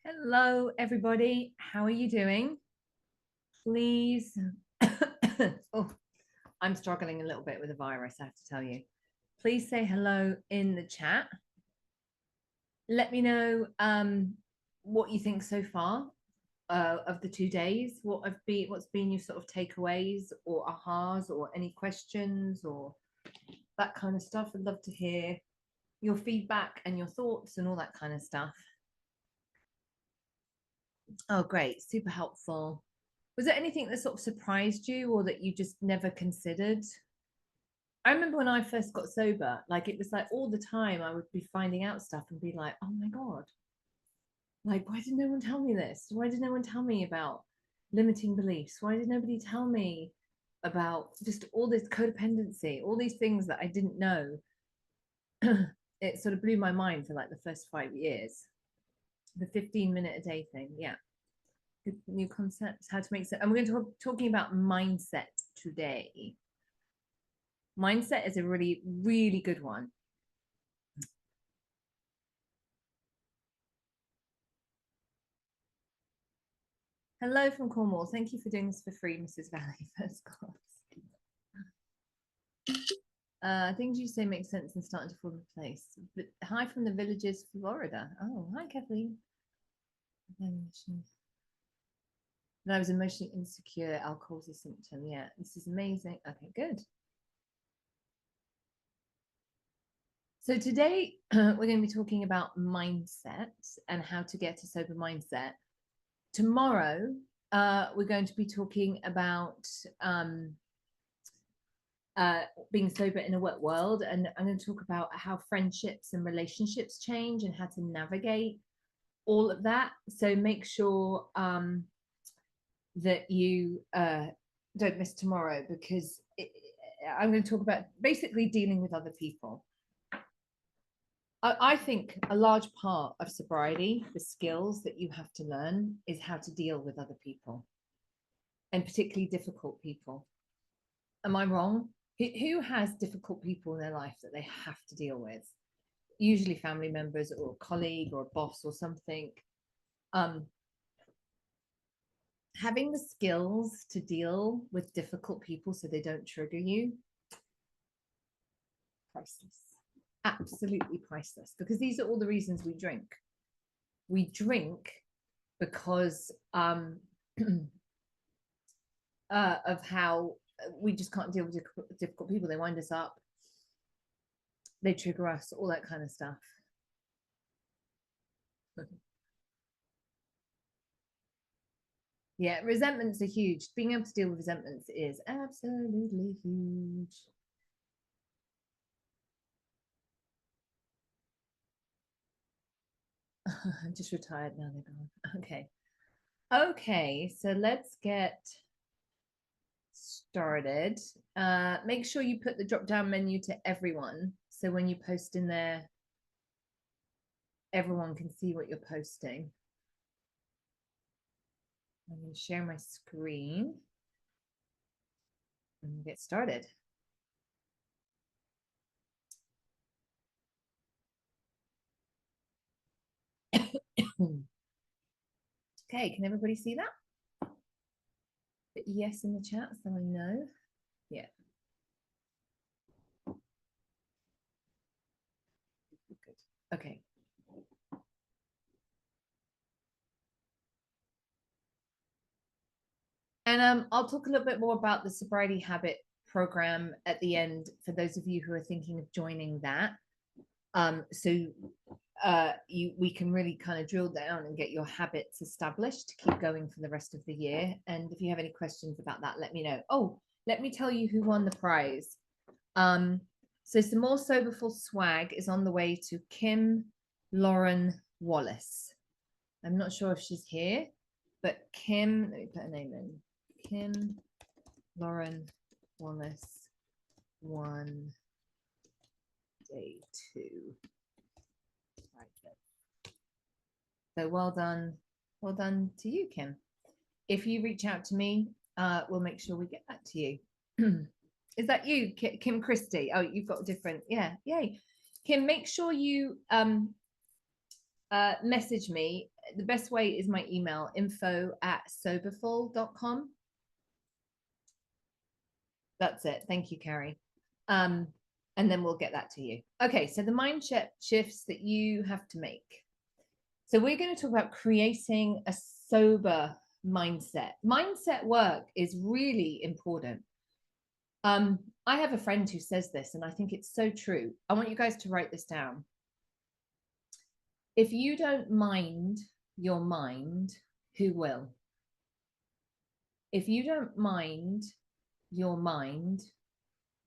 Hello, everybody. How are you doing? Please. Oh, I'm struggling a little bit with a virus, I have to tell you. Please say hello in the chat. Let me know what you think so far of the 2 days. What's been your sort of takeaways or ahas or any questions or that kind of stuff. I'd love to hear your feedback and your thoughts and all that kind of stuff. Oh, great. Super helpful. Was there anything that sort of surprised you or that you just never considered? I remember when I first got sober, like it was like all the time I would be finding out stuff and be like, oh my God, like, why did no one tell me this? Why did no one tell me about limiting beliefs? Why did nobody tell me about just all this codependency, all these things that I didn't know? It sort of blew my mind for like the first 5 years. The 15-minute a day thing. Yeah. Good new concepts, how to make sense. And we're going to talking about mindset today. Mindset is a really, really good one. Hello from Cornwall. Thank you for doing this for free, Mrs. Valley. First class. Things you say make sense and starting to fall into place. But hi from the villages, Florida. Oh, hi, Kathleen. When I was emotionally insecure, alcohol's a symptom. Yeah, this is amazing. Okay, good. So today we're going to be talking about mindset and how to get a sober mindset. Tomorrow we're going to be talking about being sober in a wet world, and I'm going to talk about how friendships and relationships change and how to navigate all of that. So make sure that you don't miss tomorrow, because I'm going to talk about basically dealing with other people. I think a large part of sobriety, the skills that you have to learn, is how to deal with other people, and particularly difficult people. Am I wrong? Who has difficult people in their life that they have to deal with? Usually family members or a colleague or a boss or something. Having the skills to deal with difficult people so they don't trigger you, priceless. Absolutely priceless. Because these are all the reasons we drink. We drink because of how we just can't deal with difficult people. They wind us up, they trigger us, all that kind of stuff. Yeah, resentments are huge. Being able to deal with resentments is absolutely huge. I'm just retired now, they're gone. Okay. Okay, so let's get started. Make sure you put the drop down menu to everyone. So when you post in there, everyone can see what you're posting. I'm going to share my screen and get started. Okay, can everybody see that? Put yes in the chat so I know. Yeah. Good. Okay. And I'll talk a little bit more about the sobriety habit program at the end for those of you who are thinking of joining that. So we can really kind of drill down and get your habits established to keep going for the rest of the year. And if you have any questions about that, let me know. Oh, let me tell you who won the prize. So some more Soberful swag is on the way to Kim Lauren Wallace. I'm not sure if she's here, but Kim, let me put her name in. Kim Lauren Wallace won day 2. So well done to you, Kim. If you reach out to me, we'll make sure we get that to you. Is that you, Kim Christie? Oh, you've got a different, yeah, yay. Kim, make sure you message me the best way is my email, info@soberful.com. That's it. Thank you, Carrie. And then we'll get that to you. Okay, so the mind shifts that you have to make. So we're going to talk about creating a sober mindset. Mindset work is really important. I have a friend who says this, and I think it's so true. I want you guys to write this down. If you don't mind your mind, who will? If you don't mind your mind,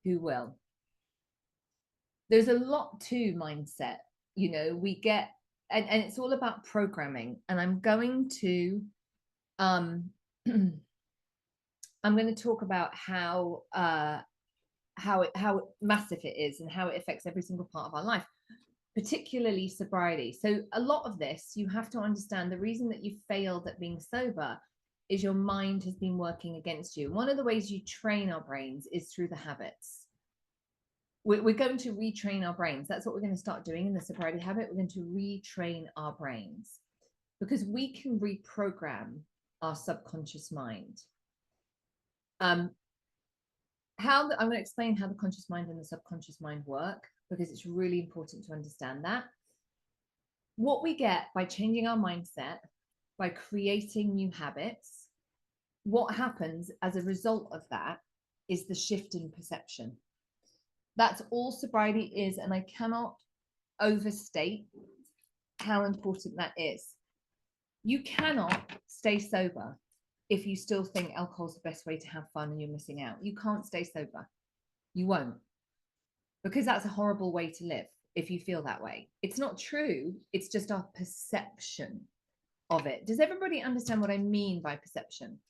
who will? There's a lot to mindset. You know, we get, and it's all about programming. And I'm going to I'm going to talk about how massive it is and how it affects every single part of our life, particularly sobriety. So a lot of this, you have to understand the reason that you failed at being sober is your mind has been working against you. One of the ways you train our brains is through the habits. We're going to retrain our brains. That's what we're going to start doing in the sobriety habit. We're going to retrain our brains because we can reprogram our subconscious mind. I'm going to explain how the conscious mind and the subconscious mind work because it's really important to understand that. What we get by changing our mindset, by creating new habits, what happens as a result of that is the shift in perception. That's all sobriety is, and I cannot overstate how important that is. You cannot stay sober if you still think alcohol is the best way to have fun and you're missing out. You can't stay sober. You won't. Because that's a horrible way to live if you feel that way. It's not true. It's just our perception of it. Does everybody understand what I mean by perception?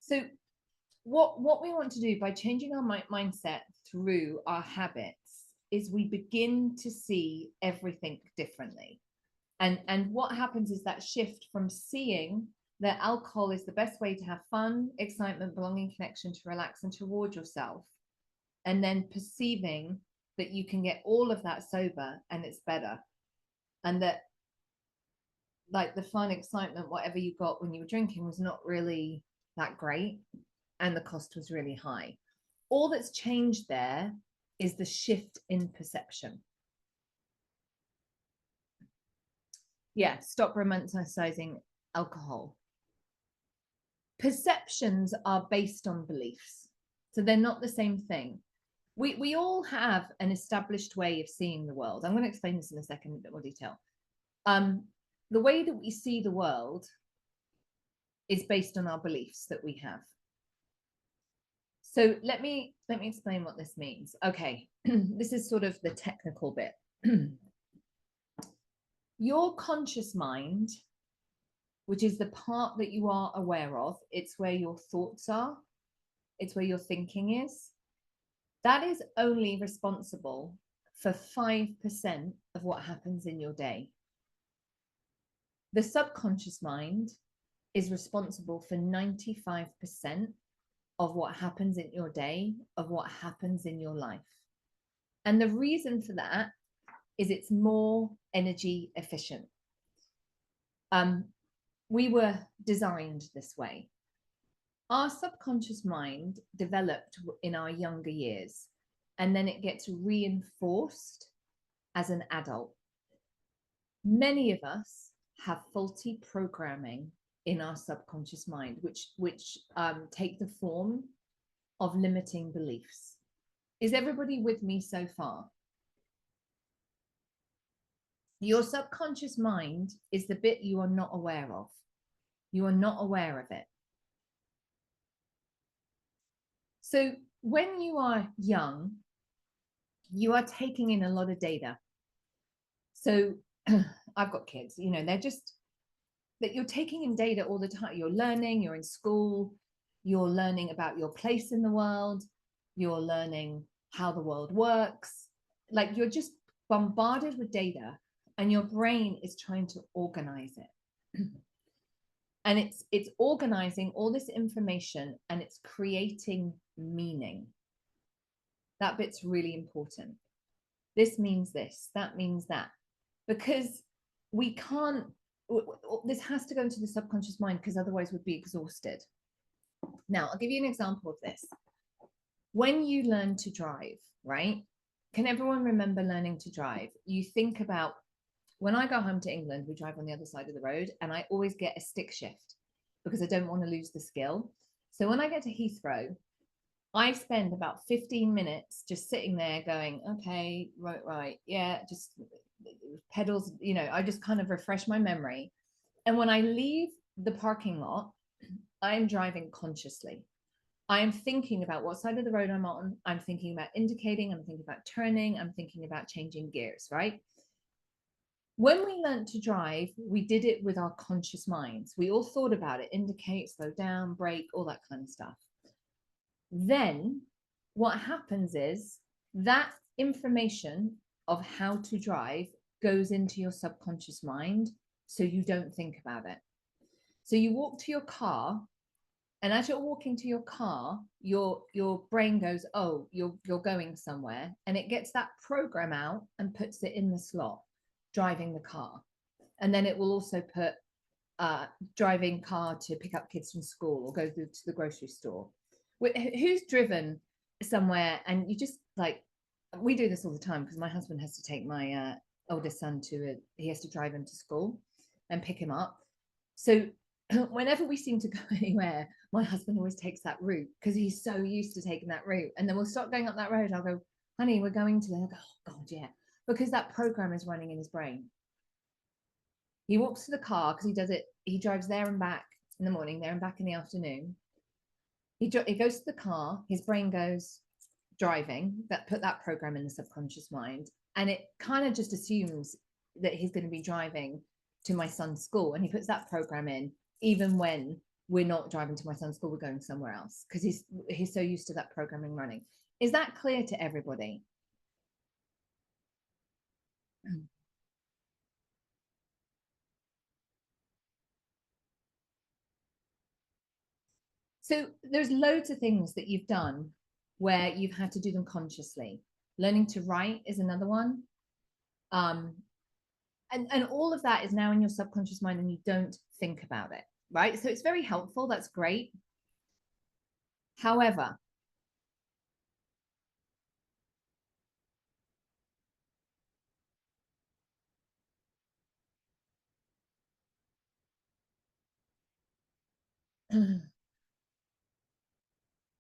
So what we want to do by changing our mindset through our habits is we begin to see everything differently. And what happens is that shift from seeing that alcohol is the best way to have fun, excitement, belonging, connection, to relax and to reward yourself, and then perceiving that you can get all of that sober and it's better. And that like the fun, excitement, whatever you got when you were drinking was not really that great and the cost was really high. All that's changed there is the shift in perception. Yeah, stop romanticizing alcohol. Perceptions are based on beliefs, so they're not the same thing. We all have an established way of seeing the world. I'm going to explain this in a second in a bit more detail. The way that we see the world is based on our beliefs that we have. So let me explain what this means. Okay, this is sort of the technical bit. Your conscious mind, which is the part that you are aware of, it's where your thoughts are, it's where your thinking is. That is only responsible for 5% of what happens in your day. The subconscious mind is responsible for 95% of what happens in your day, of what happens in your life. And the reason for that is it's more energy efficient. We were designed this way. Our subconscious mind developed in our younger years, and then it gets reinforced as an adult. Many of us have faulty programming in our subconscious mind, which take the form of limiting beliefs. Is everybody with me so far? Your subconscious mind is the bit you are not aware of. You are not aware of it. So when you are young, you are taking in a lot of data. So I've got kids, you know, they're just that you're taking in data all the time. You're learning, you're in school, you're learning about your place in the world, you're learning how the world works. Like you're just bombarded with data and your brain is trying to organize it. And it's organizing all this information and it's creating meaning. That bit's really important. This means this, that means that. Because we can't, this has to go into the subconscious mind because otherwise we'd be exhausted. Now, I'll give you an example of this. When you learn to drive, right? Can everyone remember learning to drive? You think about, when I go home to England, we drive on the other side of the road, and I always get a stick shift because I don't want to lose the skill. So when I get to Heathrow, I spend about 15 minutes just sitting there going, okay, right, yeah, just pedals, I just kind of refresh my memory. And when I leave the parking lot, I'm driving consciously. I am thinking about what side of the road I'm on. I'm thinking about indicating. I'm thinking about turning. I'm thinking about changing gears, right? When we learned to drive, we did it with our conscious minds. We all thought about it, indicate, slow down, brake, all that kind of stuff. Then what happens is that information of how to drive goes into your subconscious mind, so you don't think about it. So you walk to your car, and as you're walking to your car, your brain goes, oh, you're going somewhere, and it gets that program out and puts it in the slot, driving the car. And then it will also put driving car to pick up kids from school or go to the grocery store. Who's driven somewhere and you just like, we do this all the time because my husband has to take my oldest son he has to drive him to school and pick him up. So whenever we seem to go anywhere, my husband always takes that route because he's so used to taking that route. And then we'll start going up that road. I'll go, honey, we're going to there. I'll go, oh God, yeah. Because that program is running in his brain. He walks to the car because he drives there and back in the morning, there and back in the afternoon. He goes to the car, his brain goes driving, put that program in the subconscious mind, and it kind of just assumes that he's going to be driving to my son's school, and he puts that program in even when we're not driving to my son's school, we're going somewhere else because he's so used to that programming running. Is that clear to everybody? So there's loads of things that you've done where you've had to do them consciously. Learning to write is another one. And all of that is now in your subconscious mind and you don't think about it, right? So it's very helpful. That's great. However,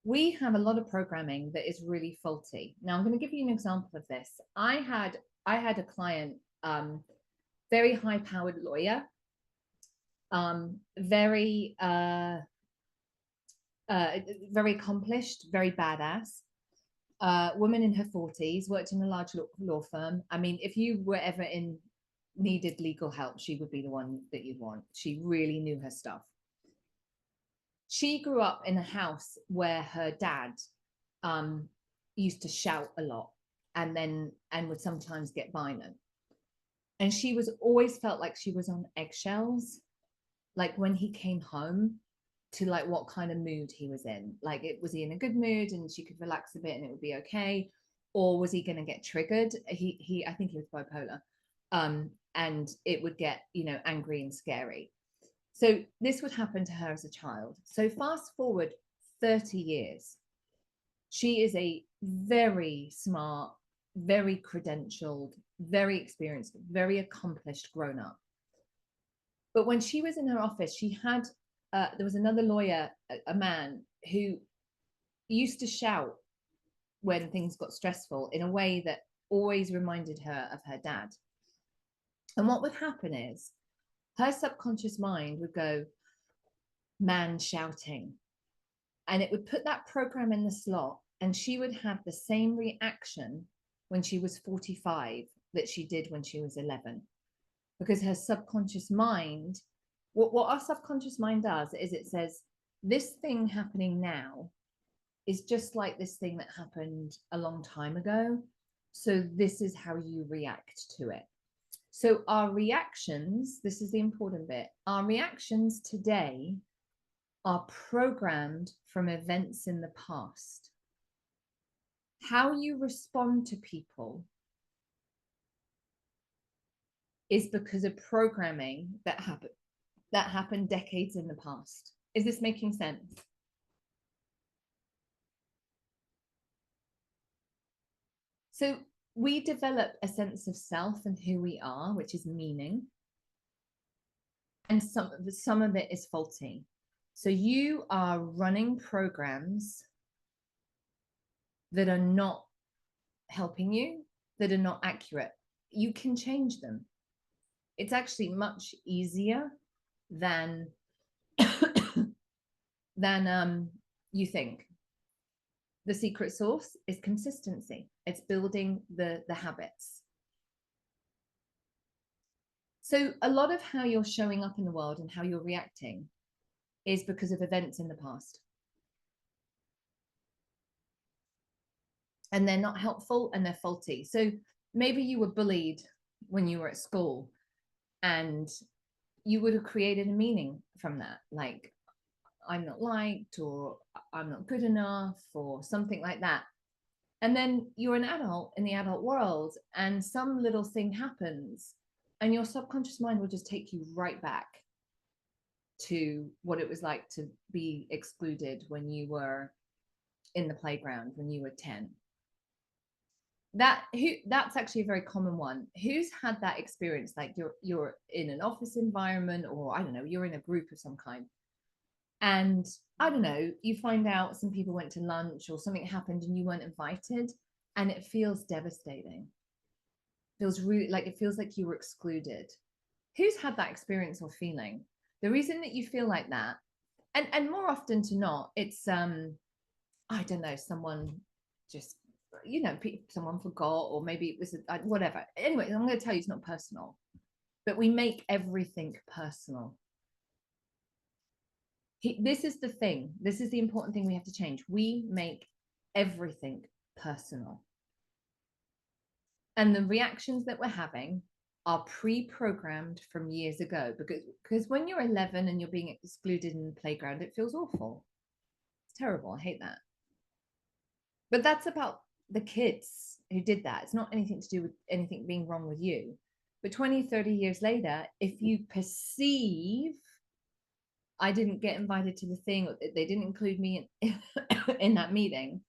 we have a lot of programming that is really faulty. Now I'm going to give you an example of this. I had a client, very high powered lawyer, very very accomplished, very badass, woman in her 40s, worked in a large law firm. I mean, if you were ever needed legal help, she would be the one that you'd want. She really knew her stuff. She grew up in a house where her dad used to shout a lot and would sometimes get violent. And she was always felt like she was on eggshells, like when he came home, to like what kind of mood he was in. Like, was he in a good mood and she could relax a bit and it would be okay, or was he going to get triggered? I think he was bipolar, and it would get angry and scary. So this would happen to her as a child. So fast forward 30 years, she is a very smart, very credentialed, very experienced, very accomplished grown up. But when she was in her office, she had there was another lawyer, a man who used to shout when things got stressful in a way that always reminded her of her dad. And what would happen is her subconscious mind would go, man shouting, and it would put that program in the slot, and she would have the same reaction when she was 45 that she did when she was 11, because her subconscious mind, what our subconscious mind does is it says, this thing happening now is just like this thing that happened a long time ago. So this is how you react to it. So our reactions, this is the important bit, our reactions today are programmed from events in the past. How you respond to people is because of programming that happened decades in the past. Is this making sense? So we develop a sense of self and who we are, which is meaning. And some of it is faulty. So you are running programs that are not helping you, that are not accurate. You can change them. It's actually much easier than than you think. The secret sauce is consistency. It's building the habits. So a lot of how you're showing up in the world and how you're reacting is because of events in the past. And they're not helpful and they're faulty. So maybe you were bullied when you were at school and you would have created a meaning from that, like I'm not liked, or I'm not good enough, or something like that. And then you're an adult in the adult world and some little thing happens and your subconscious mind will just take you right back to what it was like to be excluded when you were in the playground when you were 10. That's actually a very common one. Who's had that experience? Like you're in an office environment, or I don't know, you're in a group of some kind, and I don't know, you find out some people went to lunch or something happened and you weren't invited, and it feels devastating. Feels really like it feels like you were excluded. Who's had that experience or feeling? The reason that you feel like that, and more often to not, it's I don't know, someone just someone forgot, or maybe it was whatever. Anyway, I'm going to tell you it's not personal, but we make everything personal. This is the thing. This is the important thing we have to change. We make everything personal. And the reactions that we're having are pre-programmed from years ago, because when you're 11 and you're being excluded in the playground, it feels awful. It's terrible. I hate that. But that's about the kids who did that. It's not anything to do with anything being wrong with you. But 20, 30 years later, if you perceive I didn't get invited to the thing, or they didn't include me in that meeting,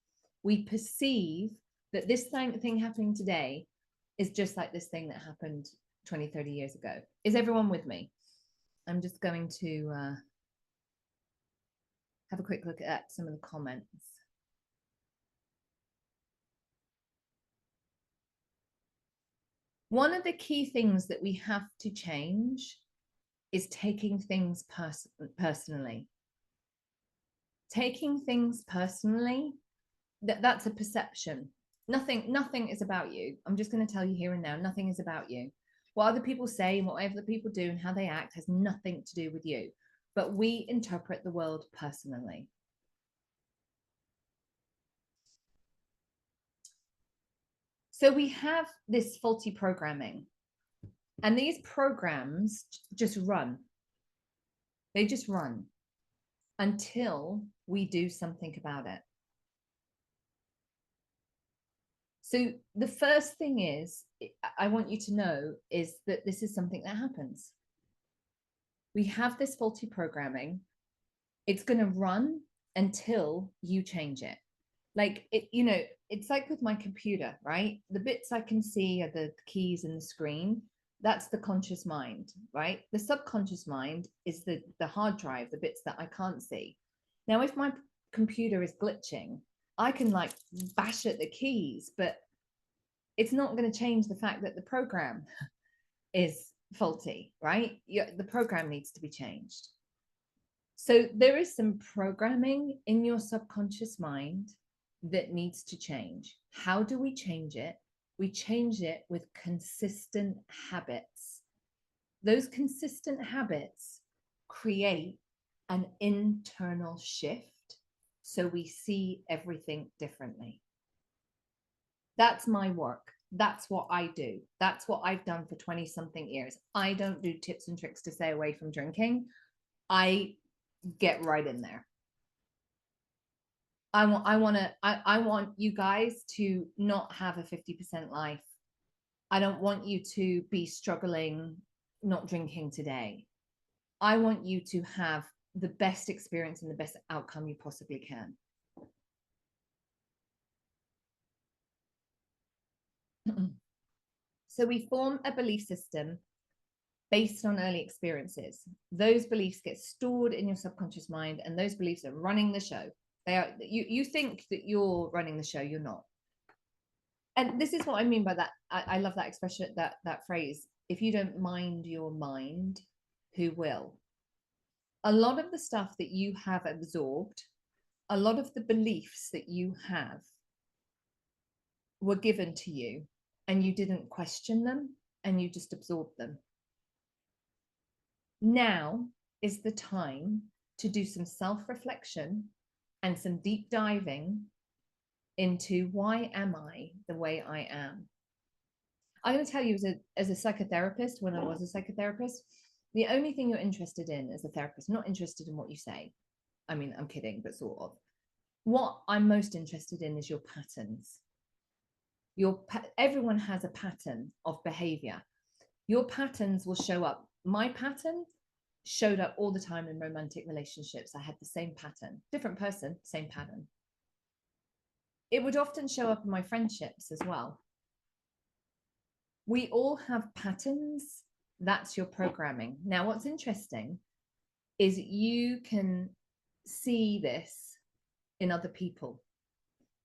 we perceive that this thing happening today is just like this thing that happened 20, 30 years ago. Is everyone with me? I'm just going to have a quick look at some of the comments. One of the key things that we have to change is taking things personally. Taking things personally, that's a perception. Nothing is about you. I'm just going to tell you here and now, nothing is about you. What other people say and what other people do and how they act has nothing to do with you. But we interpret the world personally. So we have this faulty programming, and these programs just run. They just run until we do something about it. So the first thing is, I want you to know, is that this is something that happens. We have this faulty programming. It's going to run until you change it. Like it's like with my computer, right? The bits I can see are the keys and the screen. That's the conscious mind, right? The subconscious mind is the hard drive, the bits that I can't see. Now, if my computer is glitching, I can like bash at the keys, but it's not going to change the fact that the program is faulty, right? The program needs to be changed. So there is some programming in your subconscious mind that needs to change. How do we change it? We change it with consistent habits. Those consistent habits create an internal shift so we see everything differently. That's my work. That's what I do. That's what I've done for 20 something years. I don't do tips and tricks to stay away from drinking. I get right in there. I want you guys to not have a 50% life. I don't want you to be struggling not drinking today. I want you to have the best experience and the best outcome you possibly can. So we form a belief system based on early experiences. Those beliefs get stored in your subconscious mind, and those beliefs are running the show. They are, you think that you're running the show, you're not. And this is what I mean by that. I love that expression, that phrase. If you don't mind your mind, who will? A lot of the stuff that you have absorbed, a lot of the beliefs that you have were given to you, and you didn't question them, and you just absorbed them. Now is the time to do some self-reflection and some deep diving into why am I the way I am. I'm going to tell you, as a psychotherapist, when I was a psychotherapist, the only thing you're interested in as a therapist, not interested in what you say. I mean, I'm kidding, but sort of. What I'm most interested in is your patterns. Everyone has a pattern of behavior. Your patterns will show up. My pattern showed up all the time in romantic relationships. I had the same pattern, different person, same pattern. It would often show up in my friendships as well. We all have patterns. That's your programming. Now, what's interesting is you can see this in other people.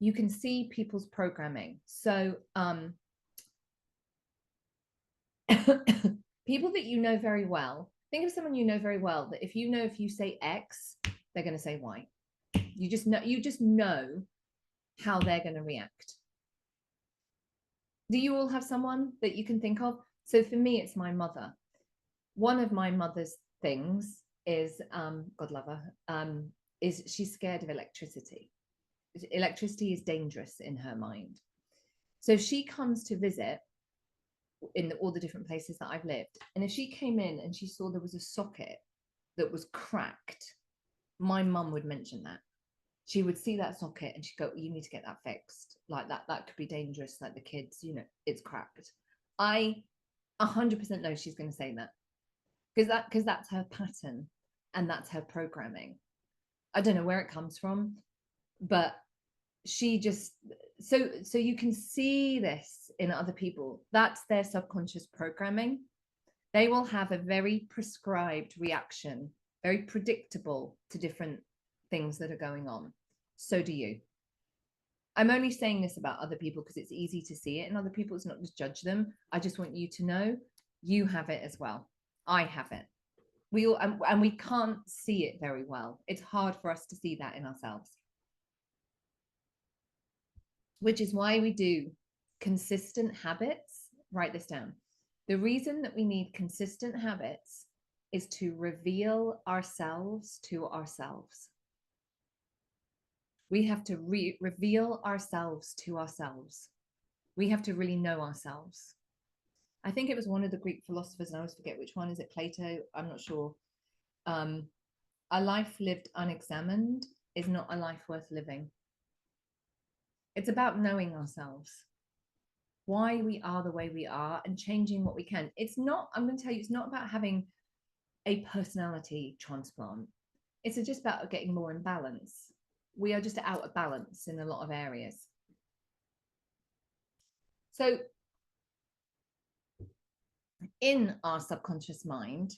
You can see people's programming. So people that you know very well, think of someone you know very well, that if you say X, they're going to say Y. You just know how they're going to react. Do you all have someone that you can think of? So for me, it's my mother. One of my mother's things is, God love her, is she's scared of electricity. Electricity is dangerous in her mind. So she comes to visit in all the different places that I've lived. And if she came in and she saw there was a socket that was cracked, my mum would mention that. She would see that socket and she'd go, you need to get that fixed. Like that could be dangerous. Like the kids, it's cracked. I 100% know she's going to say that because that's her pattern and that's her programming. I don't know where it comes from, but she just so you can see this in other people. That's their subconscious programming. They will have a very prescribed reaction, very predictable to different things that are going on. So do you. I'm only saying this about other people because it's easy to see it in other people. It's not just judge them. I just want you to know you have it as well. I have it. We all, and we can't see it very well. It's hard for us to see that in ourselves, which is why we do consistent habits. Write this down. The reason that we need consistent habits is to reveal ourselves to ourselves. We have to reveal ourselves to ourselves. We have to really know ourselves. I think it was one of the Greek philosophers, and I always forget which one. Is it Plato? I'm not sure. A life lived unexamined is not a life worth living. It's about knowing ourselves, why we are the way we are, and changing what we can. It's not, I'm going to tell you, it's not about having a personality transplant. It's just about getting more in balance. We are just out of balance in a lot of areas. So in our subconscious mind,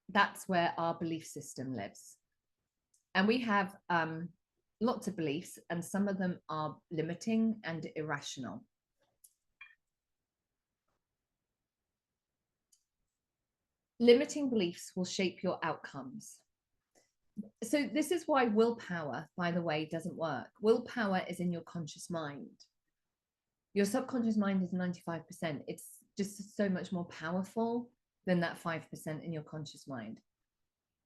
that's where our belief system lives. And we have lots of beliefs, and some of them are limiting and irrational. Limiting beliefs will shape your outcomes. So this is why willpower, by the way, doesn't work. Willpower is in your conscious mind. Your subconscious mind is 95%. It's just so much more powerful than that 5% in your conscious mind.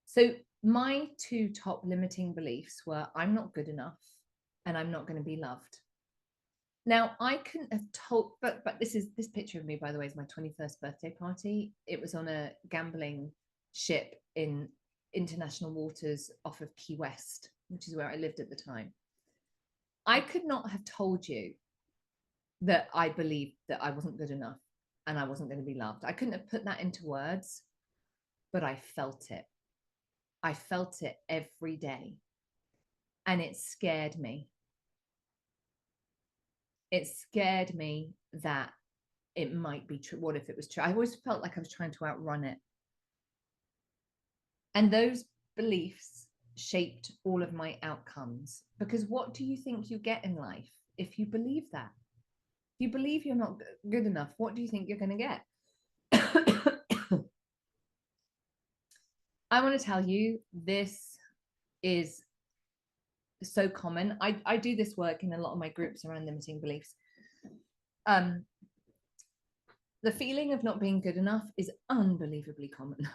So my two top limiting beliefs were I'm not good enough and I'm not going to be loved. Now I couldn't have told, but this picture of me, by the way, is my 21st birthday party. It was on a gambling ship in international waters off of Key West, which is where I lived at the time. I could not have told you that I believed that I wasn't good enough and I wasn't going to be loved. I couldn't have put that into words, but I felt it. I felt it every day. And it scared me. It scared me that it might be true. What if it was true? I always felt like I was trying to outrun it. And those beliefs shaped all of my outcomes. Because what do you think you get in life if you believe that? If you believe you're not good enough, what do you think you're going to get? I want to tell you, this is so common. I do this work in a lot of my groups around limiting beliefs. The feeling of not being good enough is unbelievably common.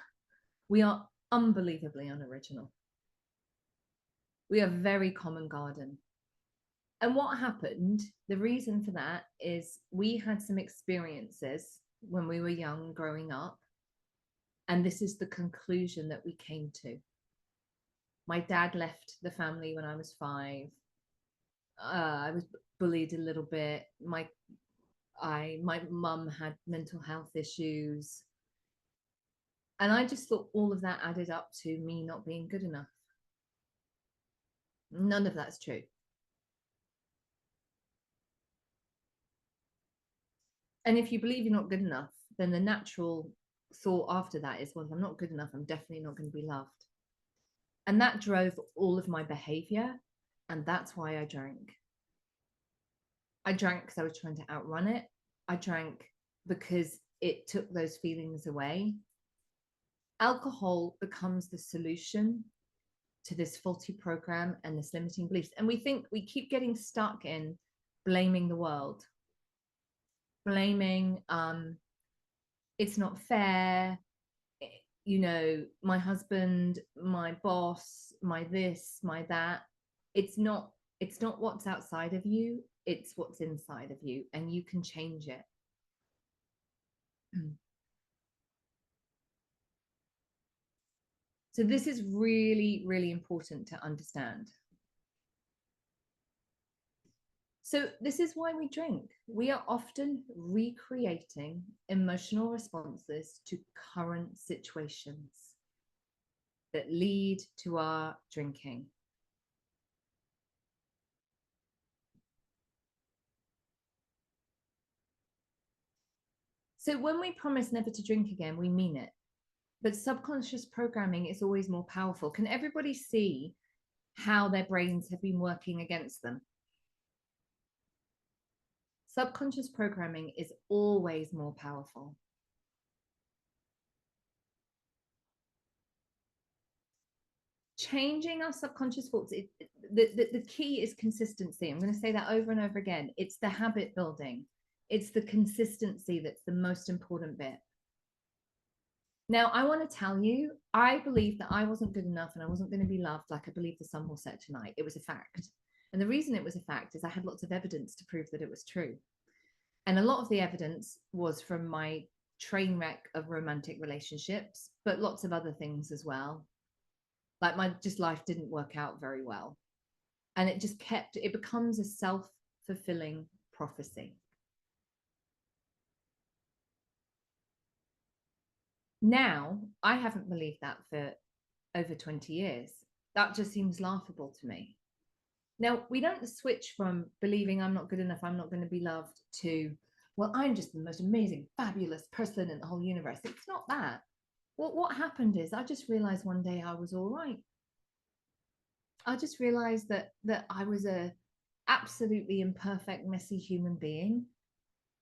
We are unbelievably unoriginal. We are very common garden. And what happened, the reason for that is we had some experiences when we were young growing up. And this is the conclusion that we came to. My dad left the family when I was 5. I was bullied a little bit. My mum had mental health issues. And I just thought all of that added up to me not being good enough. None of that's true. And if you believe you're not good enough, then the natural thought after that is, well, if I'm not good enough, I'm definitely not going to be loved. And that drove all of my behavior. And that's why I drank. I drank because I was trying to outrun it. I drank because it took those feelings away. Alcohol becomes the solution to this faulty program and this limiting beliefs. And we keep getting stuck in blaming the world, blaming it's not fair, you know, my husband, my boss, my this, my that. It's not what's outside of you, it's what's inside of you, and you can change it. So this is really, really important to understand. So this is why we drink. We are often recreating emotional responses to current situations that lead to our drinking. So when we promise never to drink again, we mean it. But subconscious programming is always more powerful. Can everybody see how their brains have been working against them? Subconscious programming is always more powerful. Changing our subconscious thoughts, the key is consistency. I'm going to say that over and over again. It's the habit building. It's the consistency that's the most important bit. Now, I want to tell you, I believe that I wasn't good enough and I wasn't going to be loved like I believe the sun will set tonight. It was a fact. And the reason it was a fact is I had lots of evidence to prove that it was true. And a lot of the evidence was from my train wreck of romantic relationships, but lots of other things as well. Like my just life didn't work out very well. And it becomes a self-fulfilling prophecy. Now, I haven't believed that for over 20 years. That just seems laughable to me. Now, we don't switch from believing I'm not good enough, I'm not going to be loved, to, well, I'm just the most amazing, fabulous person in the whole universe. It's not that. What happened is I just realized one day I was all right. I just realized that I was a absolutely imperfect, messy human being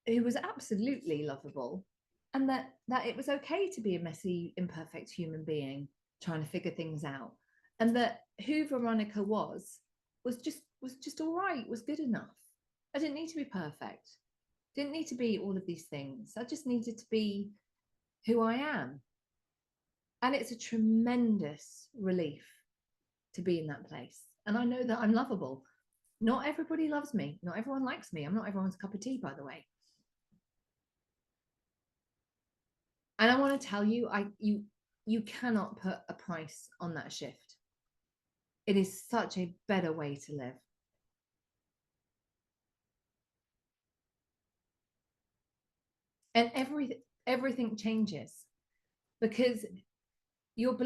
who was absolutely lovable, and that it was okay to be a messy, imperfect human being trying to figure things out, and that who Veronica was just all right, was good enough. I didn't need to be perfect. Didn't need to be all of these things. I just needed to be who I am. And it's a tremendous relief to be in that place. And I know that I'm lovable. Not everybody loves me. Not everyone likes me. I'm not everyone's cup of tea, by the way. And I want to tell you, you cannot put a price on that shift. It is such a better way to live. And everything changes because your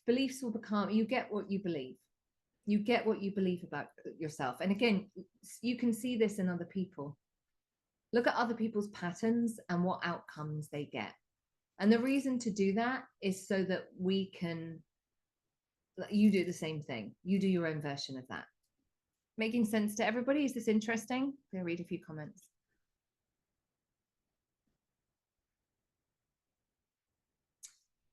beliefs will become, you get what you believe. You get what you believe about yourself. And again, you can see this in other people. Look at other people's patterns and what outcomes they get. And the reason to do that is so that we can, you do the same thing. You do your own version of that. Making sense to everybody? Is this interesting? I'll read a few comments.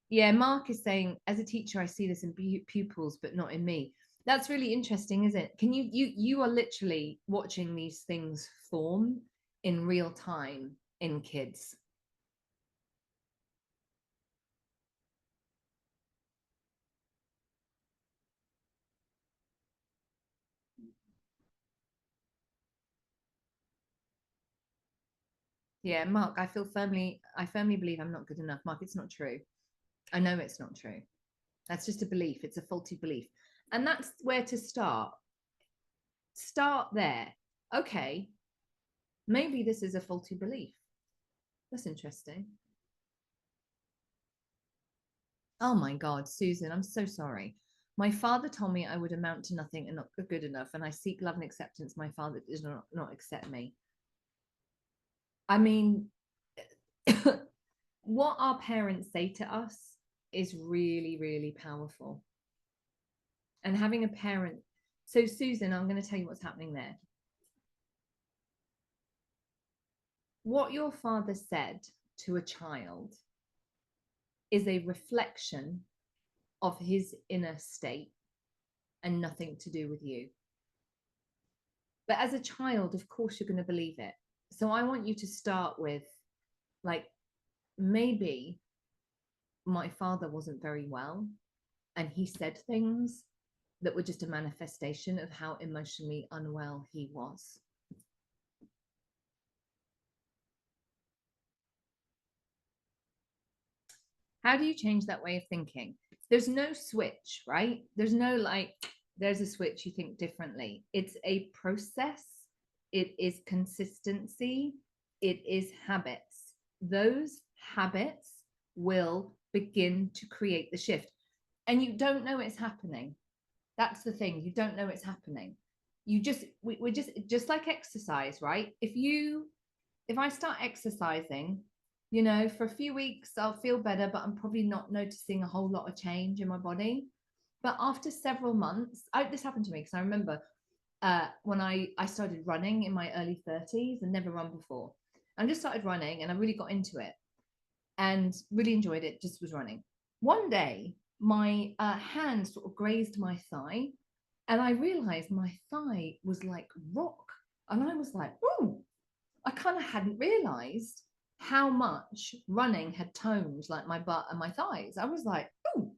Yeah, Mark is saying, as a teacher, I see this in pupils, but not in me. That's really interesting, isn't it? Can you are literally watching these things form in real time in kids. Yeah, Mark, I firmly believe I'm not good enough. Mark, it's not true. I know it's not true. That's just a belief. It's a faulty belief. And that's where to start. Start there. Okay, maybe this is a faulty belief. That's interesting. Oh my God, Susan, I'm so sorry. My father told me I would amount to nothing and not good enough, and I seek love and acceptance. My father does not accept me. I mean, what our parents say to us is really, really powerful. And having a parent, so Susan, I'm going to tell you what's happening there. What your father said to a child is a reflection of his inner state and nothing to do with you. But as a child, of course, you're going to believe it. So I want you to start with, like, maybe my father wasn't very well and he said things that were just a manifestation of how emotionally unwell he was. How do you change that way of thinking? There's no switch, right? There's no like, there's a switch, you think differently. It's a process, it is consistency, it is habits. Those habits will begin to create the shift. And you don't know it's happening. That's the thing. You don't know it's happening. You just, we're just like exercise, right? If I start exercising, for a few weeks, I'll feel better, but I'm probably not noticing a whole lot of change in my body. But after several months, this happened to me because I remember when I started running in my early 30s and never run before. I just started running and I really got into it and really enjoyed it, just was running. One day, my hand sort of grazed my thigh and I realized my thigh was like rock. And I was like, oh, I kind of hadn't realized how much running had toned like my butt and my thighs. I was like, oh,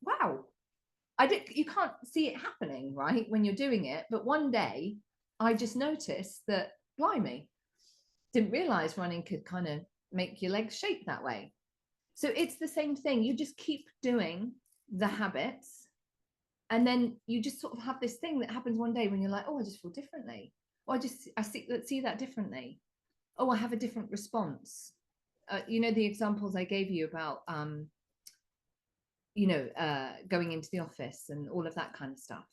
wow. You can't see it happening, right, when you're doing it. But one day I just noticed that, blimey, didn't realize running could kind of make your legs shake that way. So it's the same thing. You just keep doing the habits. And then you just sort of have this thing that happens one day when you're like, oh, I just feel differently. Or I see that differently. Oh, I have a different response. The examples I gave you about, going into the office and all of that kind of stuff.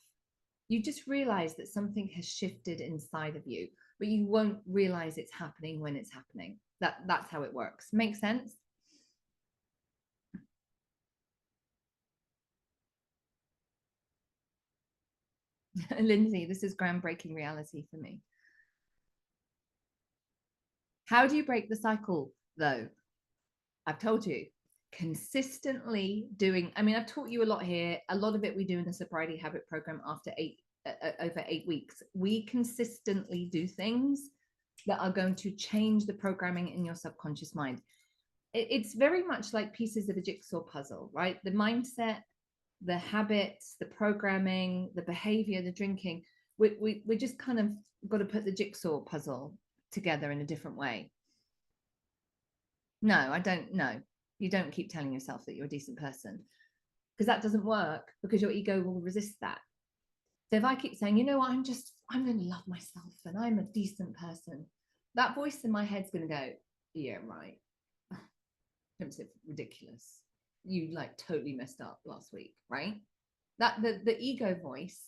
You just realize that something has shifted inside of you, but you won't realize it's happening when it's happening. That's how it works. Make sense? Lindsay, this is groundbreaking reality for me. How do you break the cycle, though? I've told you, consistently doing. I mean, I've taught you a lot here. A lot of it we do in the sobriety habit program after over 8 weeks. We consistently do things that are going to change the programming in your subconscious mind. It's very much like pieces of a jigsaw puzzle, right? The mindset, the habits, the programming, the behavior, the drinking. We just kind of got to put the jigsaw puzzle together in a different way. No, I don't know. You don't keep telling yourself that you're a decent person because that doesn't work because your ego will resist that. So if I keep saying, you know what, I'm going to love myself and I'm a decent person, that voice in my head's going to go, yeah, right. Don't say ridiculous. You like totally messed up last week, right? That the ego voice,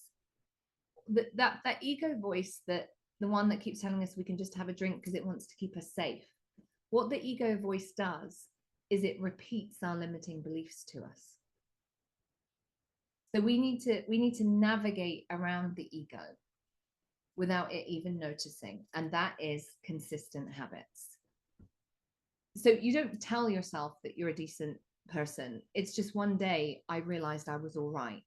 that ego voice, that the one that keeps telling us we can just have a drink because it wants to keep us safe. What the ego voice does is it repeats our limiting beliefs to us. So we need to navigate around the ego without it even noticing, and that is consistent habits. So you don't tell yourself that you're a decent person. It's just one day I realized I was all right,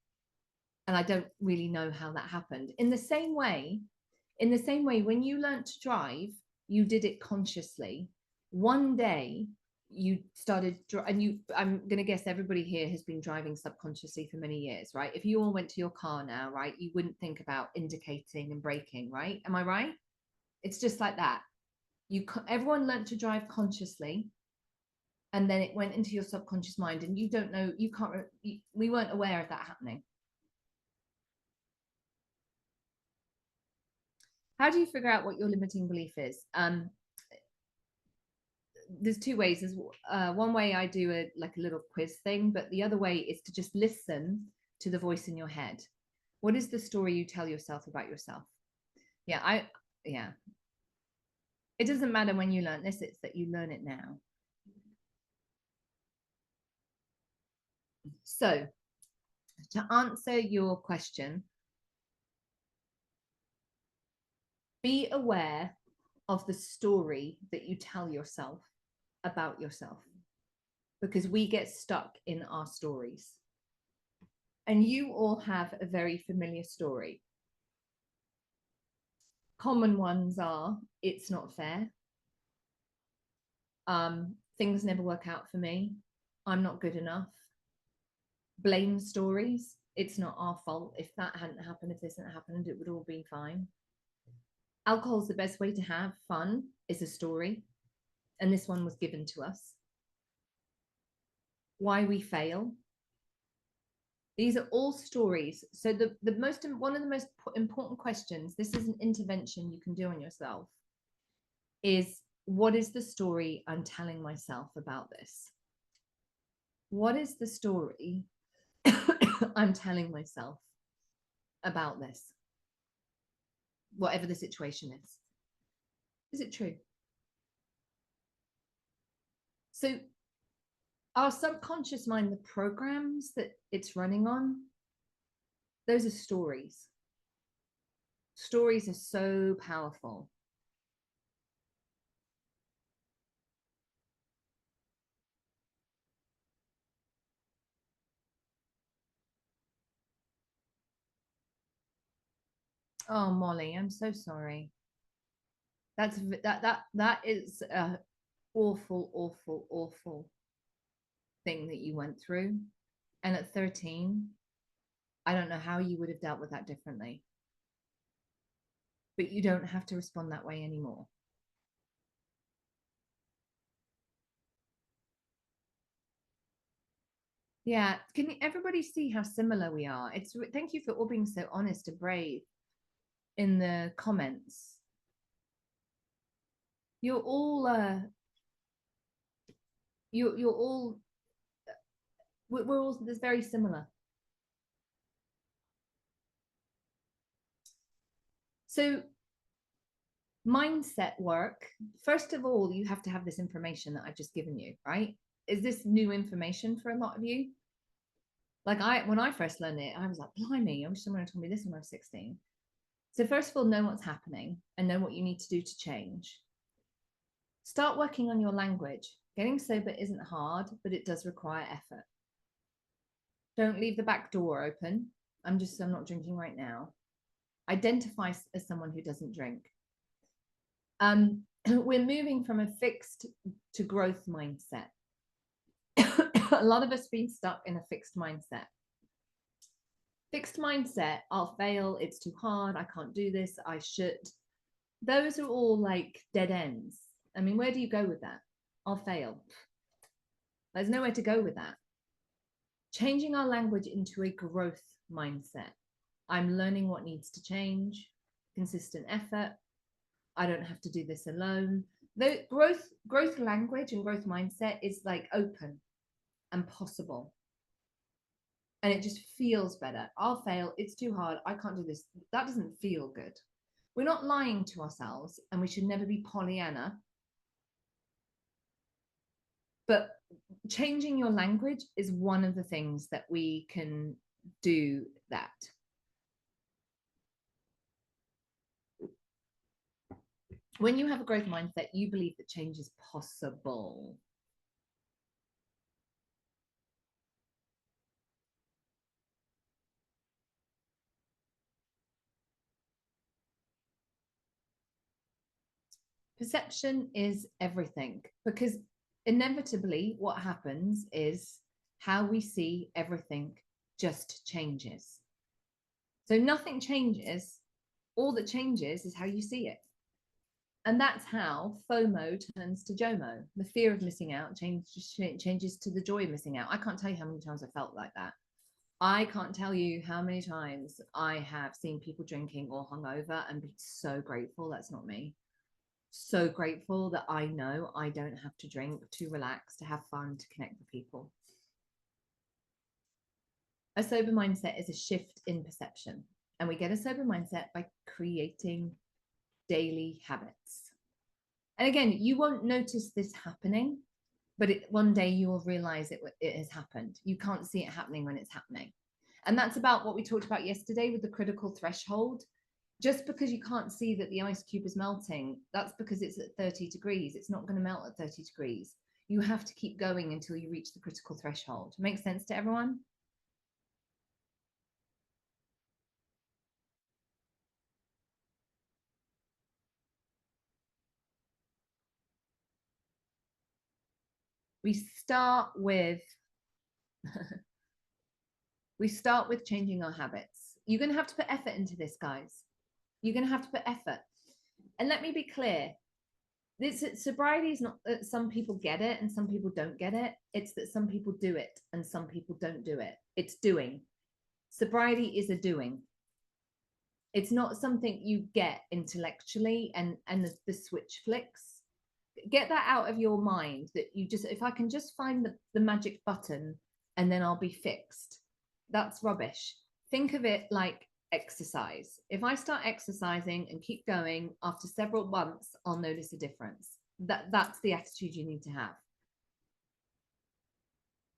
and I don't really know how that happened. In the same way, when you learned to drive, you did it consciously. One day you started, and I'm going to guess everybody here has been driving subconsciously for many years, right? If you all went to your car now, right, you wouldn't think about indicating and braking, right? Am I right? It's just like that. Everyone learned to drive consciously, and then it went into your subconscious mind, and you don't know, you can't, we weren't aware of that happening. How do you figure out what your limiting belief is? There's two ways. There's one way I do a little quiz thing, but the other way is to just listen to the voice in your head. What is the story you tell yourself about yourself? Yeah. It doesn't matter when you learn this, it's that you learn it now. So to answer your question, be aware of the story that you tell yourself about yourself, because we get stuck in our stories. And you all have a very familiar story. Common ones are, it's not fair. Things never work out for me. I'm not good enough. Blame stories. It's not our fault. If that hadn't happened, if this hadn't happened, it would all be fine. Alcohol's the best way to have fun, is a story. And this one was given to us. Why we fail. These are all stories. So one of the most important questions, this is an intervention you can do on yourself, is what is the story I'm telling myself about this? What is the story I'm telling myself about this? Whatever the situation is. Is it true? So our subconscious mind, the programs that it's running on, those are stories. Stories are so powerful. Oh, Molly, I'm so sorry. That is a awful thing that you went through. And at 13, I don't know how you would have dealt with that differently. But you don't have to respond that way anymore. Yeah, can everybody see how similar we are? Thank you for all being so honest and brave in the comments. You're all you're all we're all this very similar. So mindset work, first of all, you have to have this information that I've just given you, right? Is this new information for a lot of you? Like when I first learned it, I was like, blimey, I wish someone had told me this when I was 16. So first of all, know what's happening and know what you need to do to change. Start working on your language. Getting sober isn't hard, but it does require effort. Don't leave the back door open. I'm not drinking right now. Identify as someone who doesn't drink. We're moving from a fixed to growth mindset. A lot of us have been stuck in a fixed mindset. Fixed mindset, I'll fail, it's too hard, I can't do this, I should. Those are all like dead ends. I mean, where do you go with that? I'll fail. There's nowhere to go with that. Changing our language into a growth mindset. I'm learning what needs to change, consistent effort. I don't have to do this alone. The growth language and growth mindset is like open and possible. And it just feels better. I'll fail. It's too hard. I can't do this. That doesn't feel good. We're not lying to ourselves, and we should never be Pollyanna. But changing your language is one of the things that we can do that. When you have a growth mindset, you believe that change is possible. Perception is everything, because inevitably what happens is how we see everything just changes. So nothing changes. All that changes is how you see it. And that's how FOMO turns to JOMO. The fear of missing out changes to the joy of missing out. I can't tell you how many times I felt like that. I can't tell you how many times I have seen people drinking or hungover and be so grateful that's not me. So grateful that I know I don't have to drink to relax, to have fun, to connect with people. A sober mindset is a shift in perception. And we get a sober mindset by creating daily habits. And again, you won't notice this happening, but one day you will realize it has happened. You can't see it happening when it's happening. And that's about what we talked about yesterday with the critical threshold. Just because you can't see that the ice cube is melting, that's because it's at 30 degrees. It's not going to melt at 30 degrees. You have to keep going until you reach the critical threshold. Makes sense to everyone? We start with changing our habits. You're going to have to put effort into this, guys. You're going to have to put effort. And let me be clear, this sobriety is not that some people get it and some people don't get it. It's that some people do it and some people don't do it. It's doing. Sobriety is a doing. It's not something you get intellectually and the switch flicks. Get that out of your mind, that you just, if I can just find the magic button and then I'll be fixed. That's rubbish. Think of it like exercise. If I start exercising and keep going, after several months, I'll notice a difference. That's the attitude you need to have.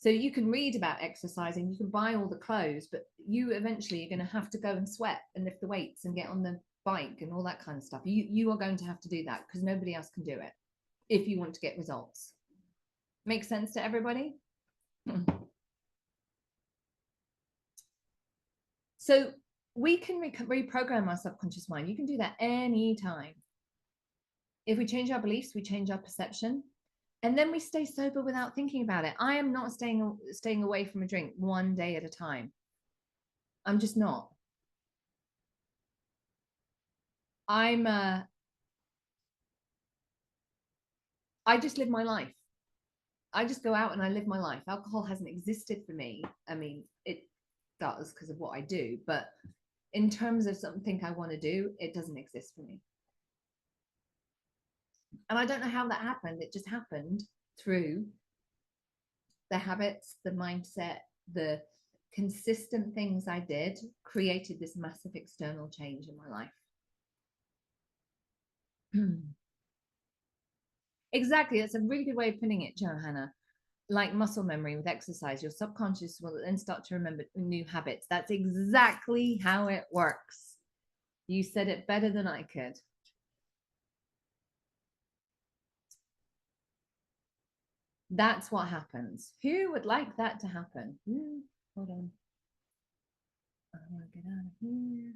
So you can read about exercising, you can buy all the clothes, but you eventually are going to have to go and sweat and lift the weights and get on the bike and all that kind of stuff. You are going to have to do that because nobody else can do it if you want to get results. Make sense to everybody? So we can reprogram our subconscious mind. You can do that anytime. If we change our beliefs, we change our perception, and then we stay sober without thinking about it. I am not staying away from a drink one day at a time. I'm just not. I just live my life. I just go out and I live my life. Alcohol hasn't existed for me. I mean, it does because of what I do, but in terms of something I want to do, it doesn't exist for me. And I don't know how that happened. It just happened through the habits, the mindset, the consistent things I did created this massive external change in my life. Exactly. That's a really good way of putting it, Johanna. Like muscle memory with exercise, your subconscious will then start to remember new habits. That's exactly how it works. You said it better than I could. That's what happens. Who would like that to happen? Hold on. I want to get out of here.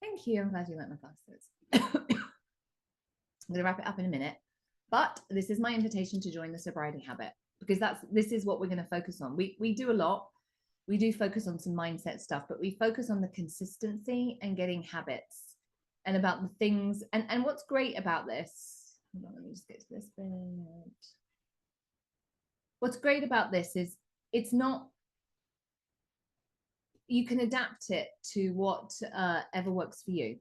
Thank you. I'm glad you like my glasses. I'm going to wrap it up in a minute, but this is my invitation to join the sobriety habit, because this is what we're going to focus on. We do a lot. We do focus on some mindset stuff, but we focus on the consistency and getting habits and about the things. And what's great about this, hold on, let me just get to this bit. What's great about this is it's not you can adapt it to what ever works for you.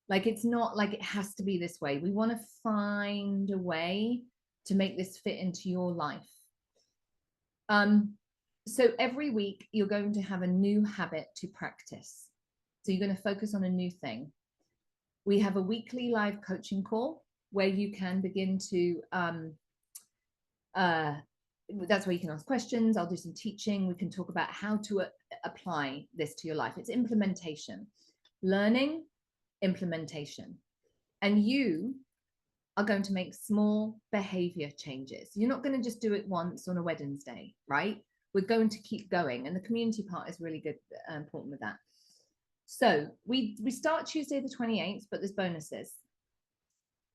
Like, it's not like it has to be this way. We want to find a way to make this fit into your life. So every week you're going to have a new habit to practice. So you're going to focus on a new thing. We have a weekly live coaching call where you can begin to that's where you can ask questions. I'll do some teaching. We can talk about how to apply this to your life. It's implementation, learning, implementation. And you are going to make small behavior changes. You're not going to just do it once on a Wednesday, right? We're going to keep going. And the community part is really good, important with that. So we start Tuesday the 28th, but there's bonuses.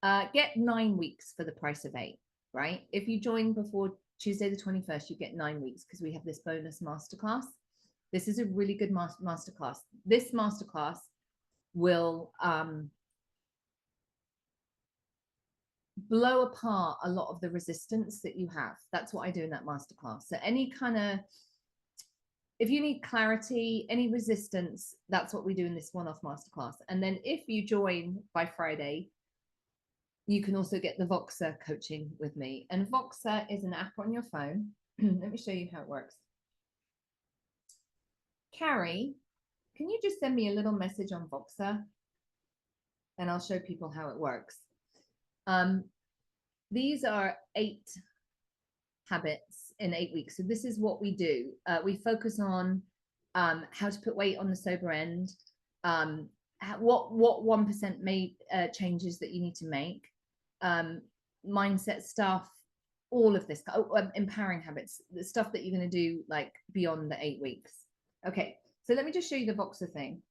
Get 9 weeks for the price of 8, right? If you join before Tuesday the 21st, you get 9 weeks because we have this bonus masterclass. This is a really good masterclass. This masterclass will blow apart a lot of the resistance that you have. That's what I do in that masterclass. So any kind of, if you need clarity, any resistance, that's what we do in this one-off masterclass. And then if you join by Friday, you can also get the Voxer coaching with me. And Voxer is an app on your phone. Let me show you how it works. Carrie, can you just send me a little message on Voxer? And I'll show people how it works. These are 8 habits in 8 weeks. So this is what we do. We focus on how to put weight on the sober end, what 1% made changes that you need to make, mindset stuff, all of this, empowering habits, the stuff that you're going to do like beyond the 8 weeks. Okay, so let me just show you the Voxer thing.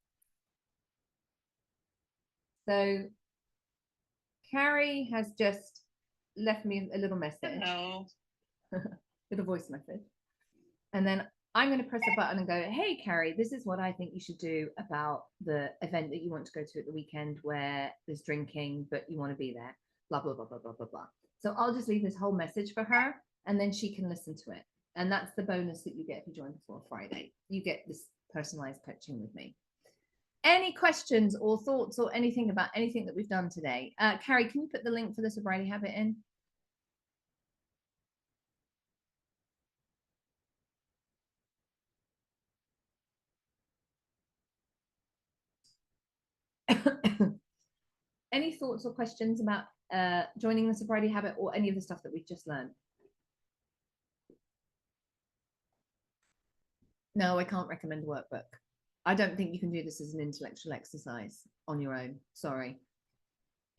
So Carrie has just left me a little message. Hello. Little voice message. And then I'm going to press a button and go, hey, Carrie, this is what I think you should do about the event that you want to go to at the weekend where there's drinking, but you want to be there, blah, blah, blah, blah, blah, blah, blah. So I'll just leave this whole message for her and then she can listen to it. And that's the bonus that you get if you join before Friday. You get this personalized coaching with me. Any questions or thoughts or anything about anything that we've done today? Carrie, can you put the link for the sobriety habit in? Any thoughts or questions about joining the sobriety habit or any of the stuff that we've just learned? No, I can't recommend a workbook. I don't think you can do this as an intellectual exercise on your own. Sorry.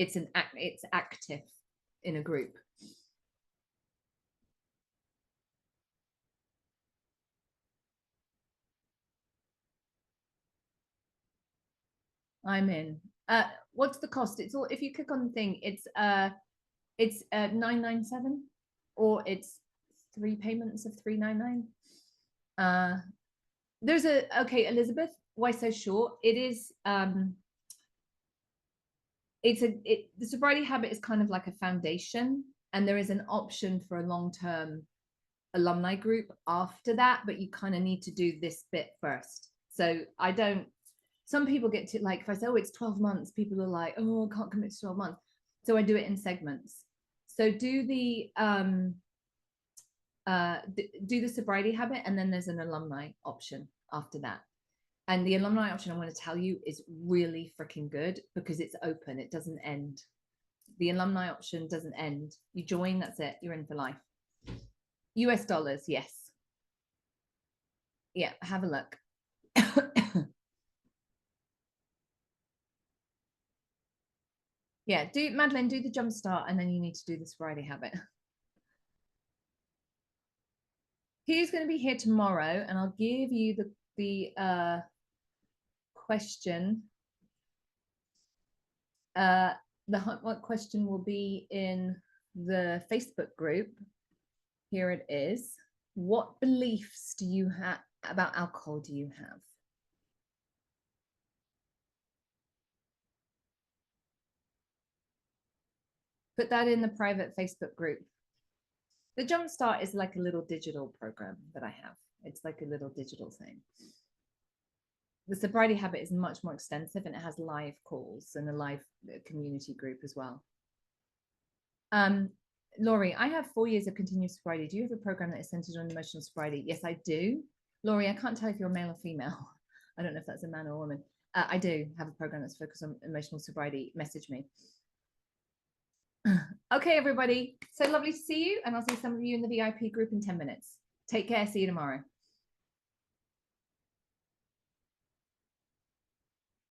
It's active in a group. I'm in. What's the cost? It's all, if you click on the thing, it's 997 or it's 3 payments of 399. There's okay, Elizabeth, why so short? It is the sobriety habit is kind of like a foundation, and there is an option for a long-term alumni group after that, but you kind of need to do this bit first. So I don't, some people get to, like, if I say, oh, it's 12 months, people are like, oh, I can't commit to 12 months. So I do it in segments. So do the sobriety habit, and then there's an alumni option after that. And the alumni option, I want to tell you, is really freaking good because it's open. It doesn't end. The alumni option doesn't end. You join, that's it. You're in for life. US dollars, yes. Yeah, have a look. Yeah, do Madeline, do the jump start, and then you need to do this Friday habit. Who's going to be here tomorrow? And I'll give you the question. What question will be in the Facebook group. Here it is. What beliefs do you have about alcohol? Do you have? Put that in the private Facebook group. The Jumpstart is like a little digital program that I have. It's like a little digital thing. the sobriety habit is much more extensive, and it has live calls and a live community group as well. Laurie, I have 4 years of continuous sobriety. Do you have a program that is centered on emotional sobriety? Yes, I do. Laurie, I can't tell if you're male or female. I don't know if that's a man or a woman. I do have a program that's focused on emotional sobriety. Message me. Okay, everybody. So lovely to see you. And I'll see some of you in the VIP group in 10 minutes. Take care. See you tomorrow.